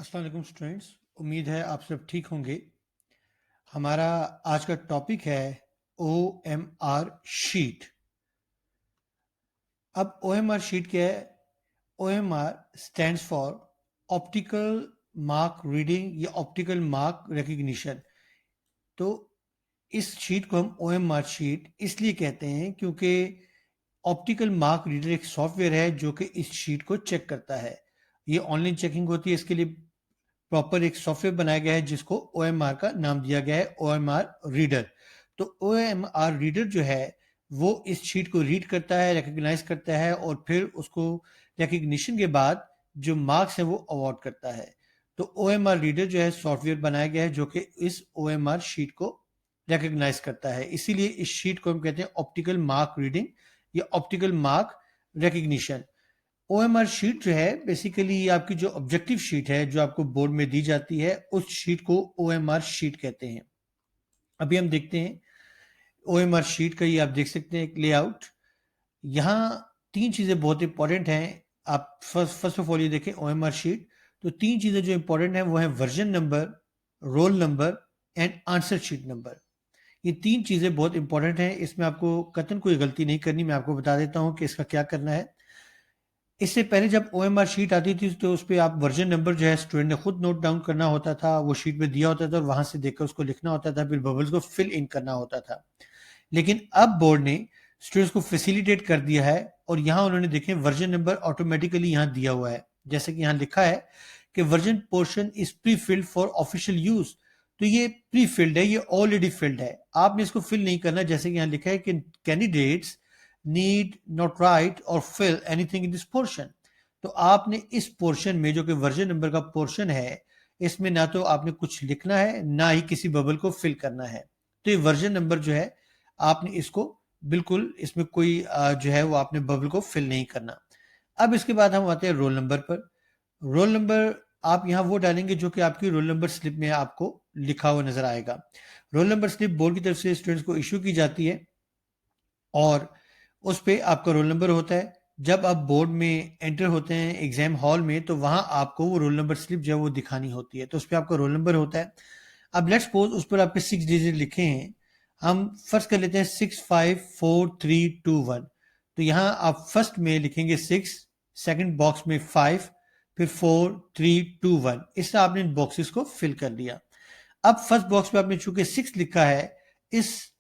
अस्सलाम वालेकुम स्टूडेंट्स। उम्मीद है आप सब ठीक होंगे। हमारा आज का टॉपिक है OMR शीट। अब OMR शीट क्या है? OMR stands for optical mark reading या ऑप्टिकल मार्क रिकग्निशन। तो इस शीट को हम OMR शीट इसलिए कहते हैं क्योंकि ऑप्टिकल मार्क रीडर एक सॉफ्टवेयर है जो कि इस शीट को चेक करता है। ये ऑनलाइन चेकिंग होती है, इसके लिए प्रॉपर एक सॉफ्टवेयर बनाया गया है जिसको OMR का नाम दिया गया है, OMR रीडर। तो OMR रीडर जो है वो इस शीट को रीड करता है, रिकग्नाइज करता है और फिर उसको रिकग्निशन के बाद जो मार्क्स है वो अवार्ड करता है। तो OMR रीडर जो है सॉफ्टवेयर बनाया गया है जो कि इस OMR शीट को रिकग्नाइज करता है, इसीलिए इस शीट को हम कहते हैं ऑप्टिकल मार्क रीडिंग या optical mark recognition. OMR sheet जो है बेसिकली आपकी जो ऑब्जेक्टिव शीट है जो आपको बोर्ड में दी जाती है उस शीट को OMR शीट कहते हैं। अभी हम देखते हैं OMR शीट का, ये आप देख सकते हैं एक लेआउट। यहाँ तीन चीजें बहुत इंपॉर्टेंट हैं। आप फर्स्ट ऑफ ऑल ये देखें OMR शीट, तो तीन चीजें जो इंपॉर्टेंट है वो है version number, roll number and answer sheet number. ये तीन चीजें बहुत इंपॉर्टेंट हैं, इसमें आपको कतई कोई गलती नहीं करनी। मैं आपको बता देता हूं कि इसका क्या करना है। इससे पहले जब OMR शीट आती थी तो उस पर आप वर्जन नंबर जो है स्टूडेंट ने खुद नोट डाउन करना होता था, वो शीट में दिया होता था और वहां से देखकर उसको लिखना होता था, फिर बबल्स को फिल इन करना होता था। लेकिन अब बोर्ड ने स्टूडेंट्स को फैसिलिटेट कर दिया है और यहाँ उन्होंने देखें वर्जन नंबर ऑटोमेटिकली यहाँ दिया हुआ है। जैसे कि यहाँ लिखा है कि version portion is pre filled for official use. तो ये प्री फिल्ड है, ये ऑलरेडी फिल्ड है, आपने इसको फिल नहीं करना। जैसे कि यहाँ लिखा है कि कैंडिडेट्स नीड नॉट राइट और fill anything in this portion. तो आपने इस पोर्शन में जो कि वर्जन नंबर का पोर्शन है, इसमें ना तो आपने कुछ लिखना है ना ही किसी बबल को फिल करना है। तो ये वर्जन नंबर जो है आपने इसको बिल्कुल, इसमें कोई जो है वो आपने बबल को फिल नहीं करना। अब इसके बाद हम आते हैं रोल नंबर पर। रोल नंबर आप यहाँ वो डालेंगे जो कि आपकी रोल नंबर स्लिप में आपको लिखा हुआ नजर आएगा। रोल नंबर स्लिप बोर्ड की तरफ से स्टूडेंट्स को इश्यू की जाती है और उस पे आपका रोल नंबर होता है। जब आप बोर्ड में एंटर होते हैं एग्जाम हॉल में तो वहां आपको वो रोल नंबर स्लिप जो है वो दिखानी होती है, तो उस पर आपका रोल नंबर होता है। अब लेट्स सपोज उस पर आपके 6 डिजिट लिखे हैं, हम फर्स्ट कर लेते हैं 654321। तो यहाँ आप फर्स्ट में लिखेंगे 6, सेकंड बॉक्स में 5, फिर 4321। इस तरह आपने इन बॉक्सेस को फिल कर दिया। अब फर्स्ट बॉक्स पे आपने चूंकि 6 लिखा है, इस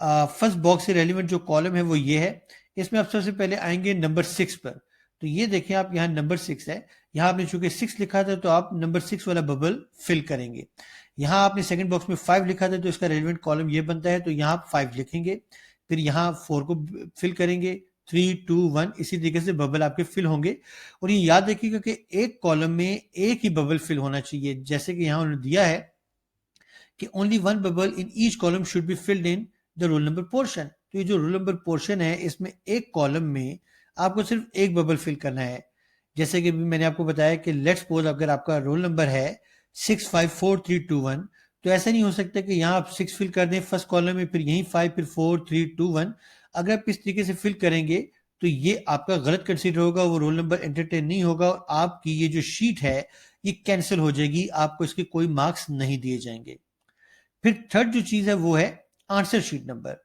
फर्स्ट बॉक्स से रेलिवेंट जो कॉलम है वो ये है। इसमें आप सबसे पहले आएंगे नंबर 6 पर। तो ये देखें आप, यहाँ नंबर 6 है, यहाँ आपने चूंकि 6 लिखा था तो आप नंबर 6 वाला बबल फिल करेंगे। यहाँ आपने सेकंड बॉक्स में 5 लिखा था तो इसका रेलिवेंट कॉलम ये बनता है, तो यहाँ आप 5 लिखेंगे। फिर यहाँ 4 को फिल करेंगे, 3, 2, 1, इसी तरीके से बबल आपके फिल होंगे। और ये याद रखिएगा कि एक कॉलम में एक ही बबल फिल होना चाहिए। जैसे कि यहाँ उन्होंने दिया है कि only one bubble in each column should be filled in the roll number portion. तो ये जो रोल नंबर पोर्शन है इसमें एक कॉलम में आपको सिर्फ एक बबल फिल करना है। जैसे कि मैंने आपको बताया कि लेट्स सपोज अगर आपका रोल नंबर है 654321, तो ऐसा नहीं हो सकता कि यहाँ आप 6 फिल कर दें फर्स्ट कॉलम में, फिर यहीं 5, फिर 4321। अगर आप इस तरीके से फिल करेंगे तो ये आपका गलत कंसीडर होगा, वो रोल नंबर एंटरटेन नहीं होगा और आपकी ये जो शीट है ये कैंसिल हो जाएगी, आपको इसके कोई मार्क्स नहीं दिए जाएंगे। फिर थर्ड जो चीज है वो है answer sheet number.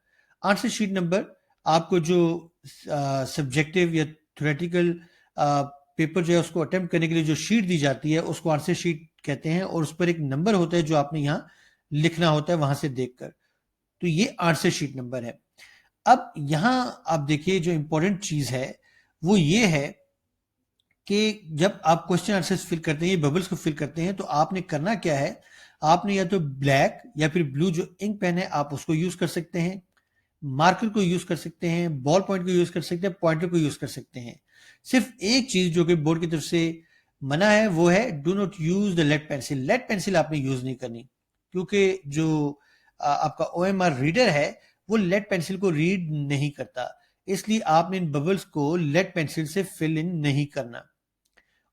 Answer sheet number आपको जो सब्जेक्टिव या थ्योरेटिकल पेपर जो है उसको अटेम्प्ट करने के लिए जो शीट दी जाती है उसको आंसर शीट कहते हैं और उस पर एक नंबर होता है जो आपने यहाँ लिखना होता है वहां से देखकर। तो ये आंसर शीट नंबर है। अब यहां आप देखिए जो इंपॉर्टेंट चीज है वो ये है कि जब आप क्वेश्चन आंसर्स फिल करते हैं, ये बबल्स को फिल करते हैं, तो आपने करना क्या है, आपने या तो ब्लैक या फिर ब्लू जो इंक पेन है आप उसको यूज कर सकते हैं, मार्कर को यूज कर सकते हैं, बॉल पॉइंट को यूज कर सकते हैं, पॉइंटर को यूज कर सकते हैं। सिर्फ एक चीज जो कि बोर्ड की तरफ से मना है वो है do not use the lead pencil. Lead pencil आपने यूज नहीं करनी क्योंकि जो आपका OMR रीडर है वो लेड पेंसिल को रीड नहीं करता, इसलिए आपने इन बबल्स को लेड पेंसिल से फिल इन नहीं करना।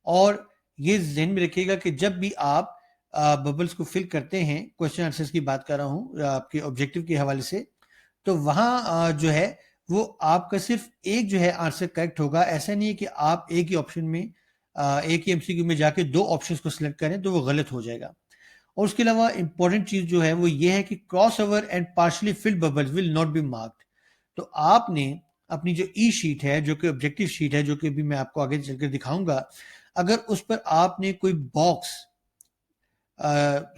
और ये ज़हन में रखिएगा कि जब भी आप बबल्स को फिल करते हैं, क्वेश्चन आंसर्स की बात कर रहा हूँ आपके ऑब्जेक्टिव के हवाले से, तो वहां जो है वो आपका सिर्फ एक जो है आंसर करेक्ट होगा। ऐसा नहीं है कि आप एक ही ऑप्शन में एक ही एमसीक्यू में जाके दो ऑप्शंस को सिलेक्ट करें तो वो गलत हो जाएगा। और उसके अलावा इंपॉर्टेंट चीज जो है वो ये है कि cross over and partially field bubbles will not be marked. तो आपने अपनी जो ई शीट है, जो कि ऑब्जेक्टिव शीट है, जो कि अभी मैं आपको आगे चलकर दिखाऊंगा, अगर उस पर आपने कोई बॉक्स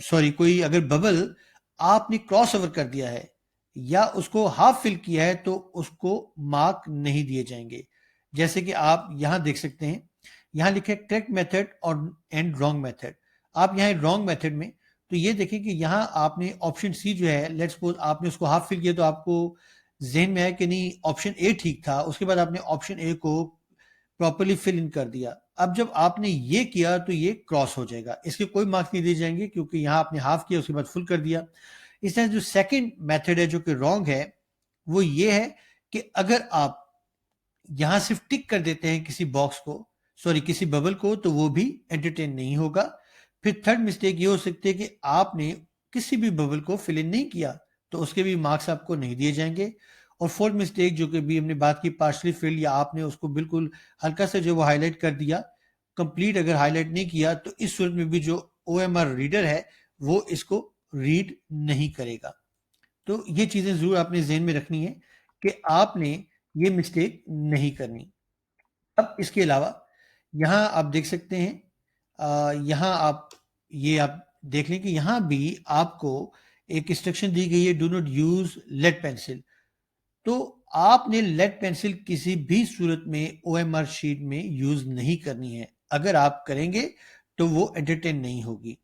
सॉरी कोई अगर बबल आपने क्रॉस ओवर कर दिया है या उसको हाफ फिल किया है तो उसको मार्क नहीं दिए जाएंगे। जैसे कि आप यहां देख सकते हैं, यहां लिखे करेक्ट मेथड और एंड रॉन्ग मेथड। आप यहां रॉन्ग मेथड में तो ये देखें कि यहां आपने ऑप्शन सी जो है, लेट्स सपोज आपने उसको हाफ फिल किया तो आपको जहन में है कि नहीं ऑप्शन ए ठीक था, उसके बाद आपने ऑप्शन ए को प्रॉपरली फिल इन कर दिया। अब जब आपने ये किया तो ये क्रॉस हो जाएगा, इसके कोई मार्क्स नहीं दिए जाएंगे क्योंकि यहां आपने हाफ किया उसके बाद फुल कर दिया। इस तरह जो सेकंड मेथड है जो कि रॉन्ग है वो ये है कि अगर आप यहां सिर्फ टिक कर देते हैं किसी बॉक्स को, सॉरी किसी बबल को, तो वो भी एंटरटेन नहीं होगा। फिर थर्ड मिस्टेक ये हो सकती है कि आपने किसी भी बबल को फिल इन नहीं किया तो उसके भी मार्क्स आपको नहीं दिए जाएंगे। और फोर्थ मिस्टेक जो कि भी हमने बात की पार्शली फिल, या आपने उसको बिल्कुल हल्का से जो वो हाईलाइट कर दिया, कंप्लीट अगर हाईलाइट नहीं किया तो इस सूरत में भी जो OMR रीडर है वो इसको रीड नहीं करेगा। तो ये चीजें जरूर आपने जहन में रखनी है कि आपने ये मिस्टेक नहीं करनी। अब इसके अलावा यहाँ आप देख सकते हैं, यहाँ आप देख लें कि यहाँ भी आपको एक इंस्ट्रक्शन दी गई है, do not use lead pencil. तो आपने लेड पेंसिल किसी भी सूरत में OMR शीट में यूज नहीं करनी है। अगर आप करेंगे तो वो एंटरटेन नहीं होगी।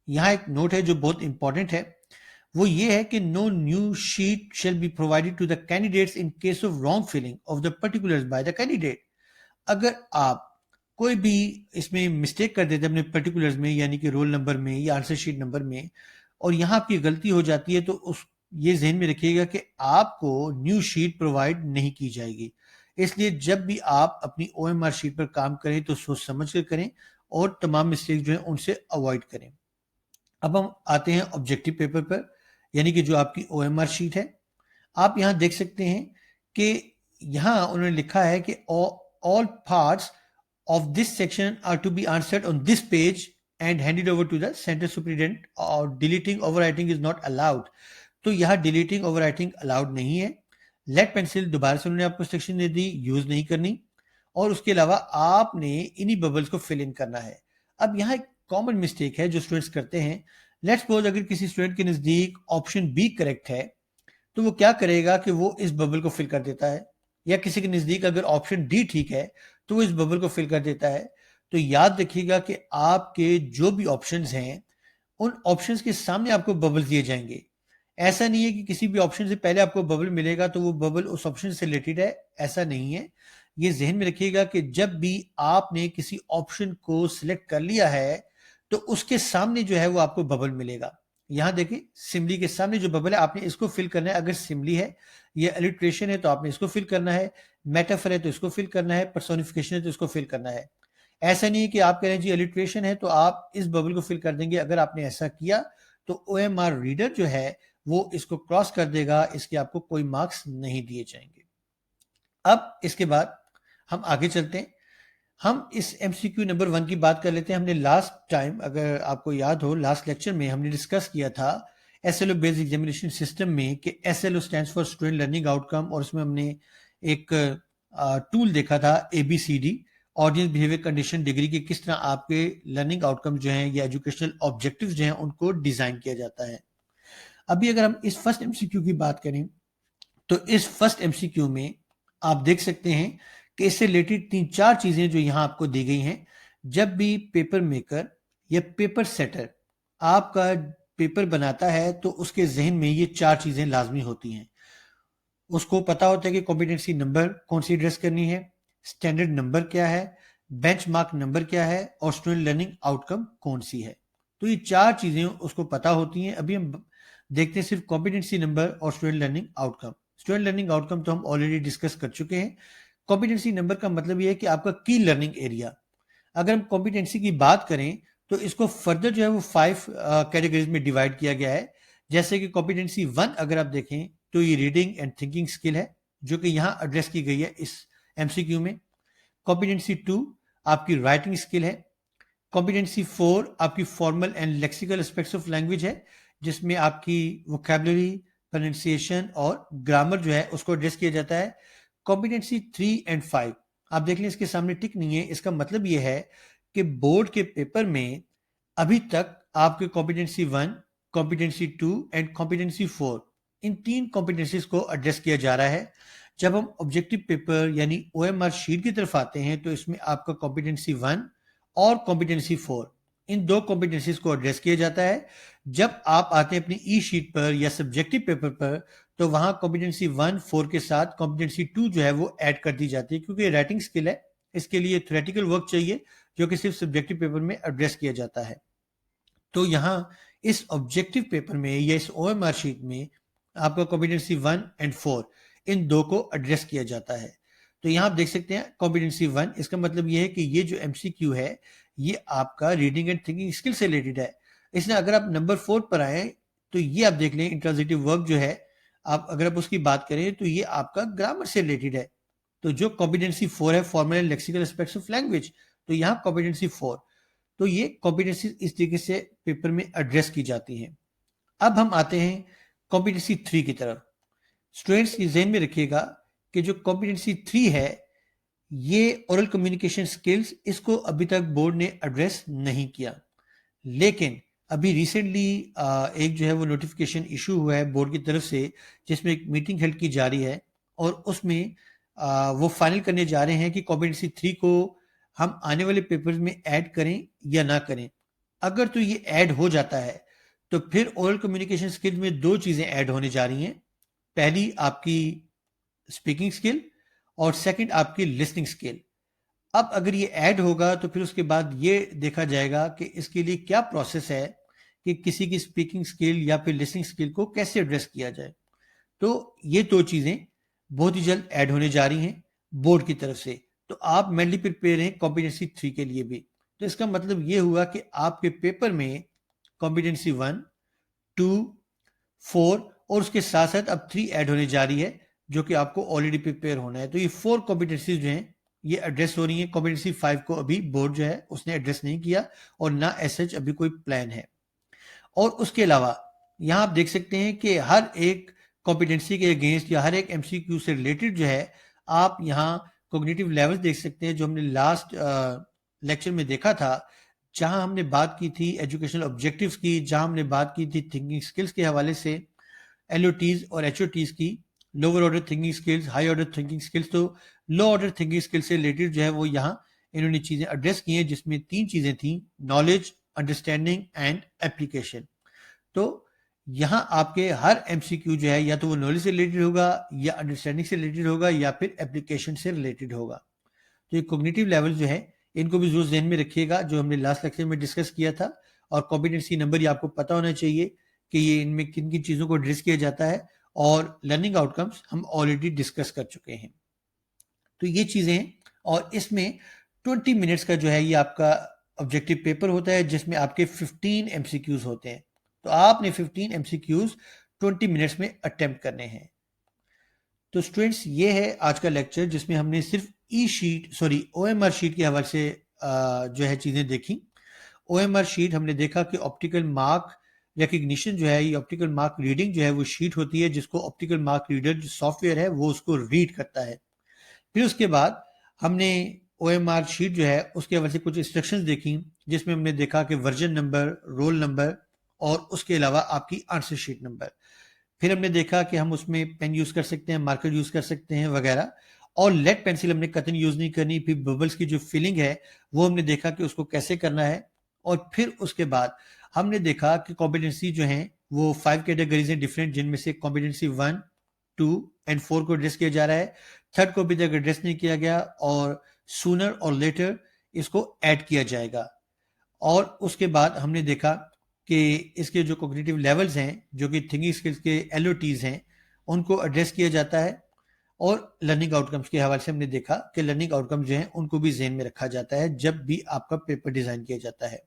यहाँ एक नोट है जो बहुत इंपॉर्टेंट है, वो ये है कि no new sheet shall be provided to the candidates in case of wrong filling of the particulars by the candidate. अगर आप कोई भी इसमें मिस्टेक कर देते हैं अपने पर्टिकुलर्स में, यानी कि रोल नंबर में या आंसर शीट नंबर में, और यहाँ आपकी गलती हो जाती है तो उस ये जहन में रखिएगा कि आपको न्यू शीट प्रोवाइड नहीं की जाएगी। इसलिए जब भी आप अपनी OMR शीट पर काम करें तो सोच समझ कर करें और तमाम मिस्टेक जो है उनसे अवॉइड करें। अब हम आते हैं ऑब्जेक्टिव पेपर पर, यानी कि जो आपकी OMR शीट है। आप यहां देख सकते हैं कि यहां उन्होंने लिखा है कि all parts of this section are to be answered on this page and handed over to the center superintendent, और deleting overwriting is not allowed। तो यहाँ deleting overwriting allowed नहीं है। लेड पेंसिल दोबारा से उन्होंने आपको इंस्ट्रक्शन दे दी, यूज नहीं करनी। और उसके अलावा आपने इन्हीं बबल्स को फिल इन करना है। अब यहाँ एक कॉमन मिस्टेक है जो स्टूडेंट्स करते हैं। लेट्स सपोज अगर किसी स्टूडेंट के नजदीक ऑप्शन बी करेक्ट है तो वो क्या करेगा कि वो इस बबल को फिल कर देता है, या किसी के नजदीक अगर ऑप्शन डी ठीक है तो वो इस बबल को फिल कर देता है। तो याद रखिएगा कि आपके जो भी ऑप्शंस हैं उन ऑप्शंस के सामने आपको बबल दिए जाएंगे। ऐसा नहीं है कि किसी भी ऑप्शन से पहले आपको बबल मिलेगा तो वो बबल उस ऑप्शन से रिलेटेड है, ऐसा नहीं है। ये जहन में रखिएगा कि जब भी आपने किसी ऑप्शन को सिलेक्ट कर लिया है तो उसके सामने जो है वो आपको बबल मिलेगा। यहां देखिए सिमली के सामने जो बबल है आपने इसको फिल करना है। अगर सिमली है, ये एलिट्रेशन है तो आपने इसको फिल करना है, मेटाफर है तो इसको फिल करना है, पर्सोनिफिकेशन है तो इसको फिल करना है। ऐसा नहीं है कि आप कह रहे हैं जी एलिट्रेशन है तो आप इस बबल को फिल कर देंगे। अगर आपने ऐसा किया तो OMR रीडर जो है वो इसको क्रॉस कर देगा, इसके आपको कोई मार्क्स नहीं दिए जाएंगे। अब इसके बाद हम आगे चलते हैं। हम इस MCQ नंबर 1 की बात कर लेते हैं। हमने लास्ट टाइम, अगर आपको याद हो, लास्ट लेक्चर में हमने डिस्कस किया था SLO बेस्ड एग्जामिनेशन सिस्टम में कि SLO stands for student learning outcome, और उसमें हमने एक टूल देखा था ABCD, audience behaviour condition degree के, किस तरह आपके लर्निंग आउटकम जो हैं या एजुकेशनल ऑब्जेक्टिव जो हैं उनको डिजाइन किया जाता है। अभी अगर हम इस फर्स्ट MCQ की बात करें तो इस फर्स्ट MCQ में आप देख सकते हैं कि इससे रिलेटेड 3-4 चीजें जो यहां आपको दी गई हैं। जब भी पेपर मेकर या पेपर सेटर आपका पेपर बनाता है तो उसके जहन में ये 4 चीजें लाजमी होती हैं। उसको पता होता है कि कॉम्पिटेंसी नंबर कौन सी एड्रेस करनी है, स्टैंडर्ड नंबर क्या है, बेंचमार्क नंबर क्या है, और स्टूडेंट लर्निंग आउटकम कौन सी है। तो ये 4 चीजें उसको पता होती हैं। अभी हम देखते हैं सिर्फ कॉम्पिटेंसी नंबर और student learning outcome. Student learning outcome तो हम ऑलरेडी डिस्कस कर चुके हैं। कॉम्पिटेंसी नंबर का मतलब ये है कि आपका की लर्निंग एरिया। अगर हम कॉम्पिटेंसी की बात करें तो इसको फर्दर जो है वो 5 कैटेगरीज में डिवाइड किया गया है। जैसे कि कॉम्पिटेंसी 1 अगर आप देखें तो ये रीडिंग एंड थिंकिंग स्किल है जो कि यहाँ एड्रेस की गई है इस MCQ में। कॉम्पिटेंसी 2 आपकी राइटिंग स्किल है। कॉम्पिटेंसी 4 आपकी formal and lexical aspects of language है, जिसमें आपकी वोकैबुलरी, प्रोनाउंसिएशन और ग्रामर जो है उसको एड्रेस किया जाता है। कॉम्पिटेंसी 3 एंड 5 आप देख लें, इसके सामने टिक नहीं है, इसका मतलब ये है कि बोर्ड के पेपर में अभी तक आपके competency 1, competency 2 and competency 4 in 3 competencies को एड्रेस किया जा रहा है। जब हम ऑब्जेक्टिव पेपर यानी ओएमआर शीट की तरफ आते हैं तो इसमें आपका कॉम्पिटेंसी 1 और कॉम्पिटेंसी 4 इन 2 कॉम्पिटेंसीज को एड्रेस किया जाता है। जब आप आते हैं अपनी ई शीट पर या सब्जेक्टिव पेपर पर तो वहां कॉम्पिटेंसी 1, 4 के साथ कॉम्पिटेंसी 2 जो है वो ऐड कर दी जाती है, क्योंकि राइटिंग स्किल है, इसके लिए थ्योरेटिकल वर्क चाहिए जो कि सिर्फ सब्जेक्टिव पेपर में एड्रेस किया जाता है। तो यहाँ इस ऑब्जेक्टिव पेपर में या इस ओएमआर शीट में आपका कॉम्पिटेंसी 1 एंड 4 इन 2 को एड्रेस किया जाता है। तो यहाँ आप देख सकते हैं कॉम्पिटेंसी 1, इसका मतलब ये है कि ये जो एमसीक्यू है ये आपका रीडिंग एंड थिंकिंग स्किल से रिलेटेड है। इसलिए अगर आप नंबर 4 पर आए तो ये आप देख लें इंट्रांजिटिव वर्क जो है, आप अगर आप उसकी बात करें तो ये आपका ग्रामर से रिलेटेड है। तो जो कॉम्पिटेंसी 4 है formal and lexical aspects of language, तो यहाँ कॉम्पिटेंसी 4, तो ये कॉम्पिटेंसी इस तरीके से पेपर में एड्रेस की जाती हैं। अब हम आते हैं कॉम्पिटेंसी 3 की तरफ। स्टूडेंट्स ये ज़हन में रखिएगा कि जो कॉम्पिटेंसी 3 है ये ओरल कम्युनिकेशन स्किल्स, इसको अभी तक बोर्ड ने एड्रेस नहीं किया, लेकिन अभी रिसेंटली एक जो है वो नोटिफिकेशन इशू हुआ है बोर्ड की तरफ से, जिसमें एक मीटिंग हेल्ड की जा रही है और उसमें वो फाइनल करने जा रहे हैं कि कॉम्पिटेंसी 3 को हम आने वाले पेपर्स में ऐड करें या ना करें। अगर तो ये ऐड हो जाता है तो फिर ओरल कम्युनिकेशन स्किल्स में 2 चीज़ें ऐड होने जा रही हैं। पहली आपकी स्पीकिंग स्किल और सेकंड आपकी लिसनिंग स्किल। अब अगर ये ऐड होगा तो फिर उसके बाद ये देखा जाएगा कि इसके लिए क्या प्रोसेस है कि किसी की स्पीकिंग स्किल या फिर लिसनिंग स्किल को कैसे एड्रेस किया जाए। तो ये 2 चीज़ें बहुत ही जल्द ऐड होने जा रही हैं बोर्ड की तरफ से। तो आप मेनली प्रिपेयर हैं कॉम्पिटेंसी 3 के लिए भी। तो इसका मतलब ये हुआ कि आपके पेपर में कॉम्पिटेंसी 1, 2, 4 और उसके साथ साथ अब 3 ऐड होने जा रही है, जो कि आपको ऑलरेडी प्रिपेयर होना है। तो ये 4 कॉम्पिटेंसीज जो हैं ये एड्रेस हो रही है। कॉम्पिटेंसी 5 को अभी बोर्ड जो है उसने एड्रेस नहीं किया और ना एसएच अभी कोई प्लान है। और उसके अलावा यहाँ आप देख सकते हैं कि हर एक कॉम्पिटेंसी के अगेंस्ट या हर एक एमसीक्यू से रिलेटेड जो है आप यहाँ कोग्निटिव लेवल्स देख सकते हैं, जो हमने लास्ट लेक्चर में देखा था, जहां हमने बात की थी एजुकेशनल ऑब्जेक्टिव्स की, जहां हमने बात की थी थिंकिंग स्किल्स के हवाले से एलओटीज और एचओटीज की, lower order thinking skills, high order thinking skills. तो लो ऑर्डर थिंकिंग स्किल्स से रिलेटेड जो है वो यहाँ इन्होंने चीजें एड्रेस की हैं, जिसमें 3 चीजें थी, नॉलेज, अंडरस्टैंडिंग एंड एप्लीकेशन। तो यहाँ आपके हर एमसीक्यू जो है या तो वो नॉलेज से रिलेटेड होगा या अंडरस्टैंडिंग से रिलेटेड होगा या फिर एप्लीकेशन से रिलेटेड होगा। तो ये कोग्निटिव लेवल जो है इनको भी जरूर ध्यान में रखिएगा, जो हमने लास्ट लेक्चर में डिस्कस किया था। और कॉम्पिटेंसी नंबर ये आपको पता होना चाहिए कि ये इनमें किन किन चीज़ों को एड्रेस किया जाता है, और लर्निंग आउटकम्स हम ऑलरेडी डिस्कस कर चुके हैं। तो ये चीज़ें हैं, और इसमें 20 मिनट्स का जो है ये आपका ऑब्जेक्टिव पेपर होता है, जिसमें आपके 15 एमसीक्यूज होते हैं। तो आपने 15 एमसीक्यूज 20 मिनट्स में अटेम्प्ट करने हैं। तो स्टूडेंट्स ये है आज का लेक्चर, जिसमें हमने सिर्फ ओएमआर शीट के हवाले से जो है चीज़ें देखी। ओएमआर शीट हमने देखा कि ऑप्टिकल मार्क रिकग्निशन जो है, ये ऑप्टिकल मार्क रीडिंग जो है वो शीट होती है, जिसको ऑप्टिकल मार्क रीडर जो सॉफ्टवेयर है वो उसको रीड करता है। फिर उसके बाद हमने ओएमआर शीट जो है उसके हवाले से कुछ इंस्ट्रक्शंस देखी, जिसमें हमने देखा कि वर्जन नंबर, रोल नंबर और उसके अलावा आपकी आंसर शीट नंबर। फिर हमने देखा कि हम उसमें पेन यूज कर सकते हैं, मार्कर यूज कर सकते हैं वगैरह, और लेड पेंसिल हमने कतई यूज नहीं करनी। फिर बबल्स की जो फिलिंग है वो हमने देखा कि उसको कैसे करना है। और फिर उसके बाद हमने देखा कि कॉम्पिटेंसी जो है वो 5 कैटेगरीज हैं डिफरेंट, जिनमें से कॉम्पिटेंसी 1, 2 एंड 4 को एड्रेस किया जा रहा है। थर्ड को अभी तक एड्रेस नहीं किया गया, और सूनर और लेटर इसको ऐड किया जाएगा। और उसके बाद हमने देखा कि इसके जो कॉग्निटिव लेवल्स हैं, जो कि थिंकिंग स्किल्स के एलओटीज हैं, उनको एड्रेस किया जाता है। और लर्निंग आउटकम्स के हवाले से हमने देखा कि लर्निंग आउटकम्स जो हैं उनको भी ज़हन में रखा जाता है जब भी आपका पेपर डिज़ाइन किया जाता है।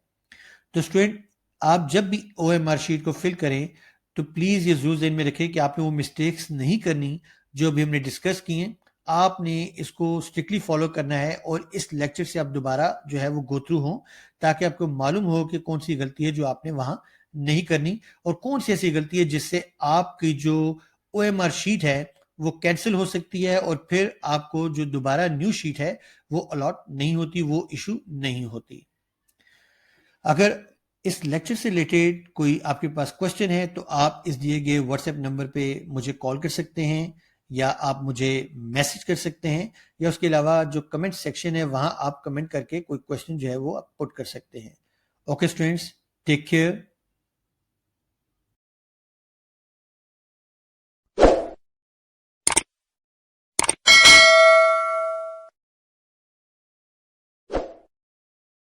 तो स्टूडेंट, आप जब भी ओएमआर शीट को फिल करें तो प्लीज़ ये जरूर ज़हन में रखें कि आपने वो मिस्टेक्स नहीं करनी जो अभी हमने डिस्कस की हैं। आपने इसको स्ट्रिक्टली फॉलो करना है और इस लेक्चर से आप दोबारा जो है वो गो थ्रू हो, ताकि आपको मालूम हो कि कौन सी गलती है जो आपने वहां नहीं करनी और कौन सी ऐसी गलती है जिससे आपकी जो OMR शीट है वो कैंसिल हो सकती है और फिर आपको जो दोबारा न्यू शीट है वो अलॉट नहीं होती, वो इशू नहीं होती। अगर इस लेक्चर से रिलेटेड कोई आपके पास क्वेश्चन है तो आप इस दिए गए व्हाट्सएप नंबर पे मुझे कॉल कर सकते हैं या आप मुझे मैसेज कर सकते हैं, या उसके अलावा जो कमेंट सेक्शन है वहां आप कमेंट करके कोई क्वेश्चन जो है वो आप पुट कर सकते हैं। Okay students, take care.